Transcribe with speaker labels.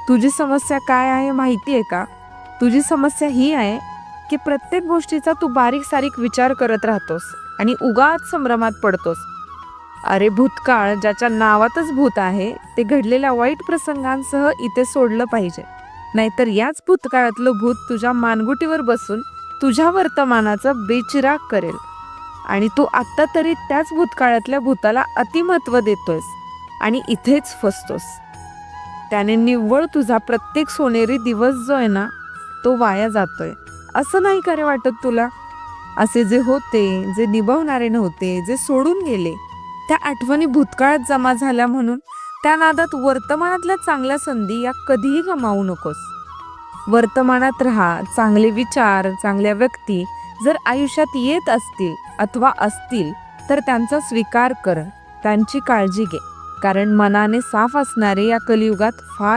Speaker 1: तुझी समस्या काय आहे माहिती आहे का? तुझी समस्या ही आहे की प्रत्येक गोष्टीचा तू बारीक सारीक विचार करत राहतोस आणि उगाच संभ्रमात पडतोस. अरे भूतकाळ ज्याच्या नावातच भूत आहे ते घडलेल्या वाईट प्रसंगांसह इथे सोडलं पाहिजे. नाहीतर याच भूतकाळातलं भूत तुझ्या मानगुटीवर बसून तुझ्या वर्तमानाचा बेचिराग करेल आणि तू आत्ता तरी त्याच भूतकाळातल्या भूताला अतिमहत्व देतोयस आणि इथेच फसतोस. त्याने निव्वळ तुझा प्रत्येक सोनेरी दिवस जो आहे ना तो वाया जातोय. असं नाही का रे वाटत तुला? असे जे होते, जे निभावणारे नव्हते, जे सोडून गेले, त्या आठवणी भूतकाळात जमा झाल्या म्हणून त्या नादात वर्तमानातल्या चांगल्या संधी या कधीही गमावू नकोस. वर्तमानात राहा. चांगले विचार, चांगल्या व्यक्ती जर आयुष्यात येत असतील अथवा असतील तर त्यांचा स्वीकार कर, त्यांची काळजी घे. कारण मनाने साफ असणारे या कलियुगात फार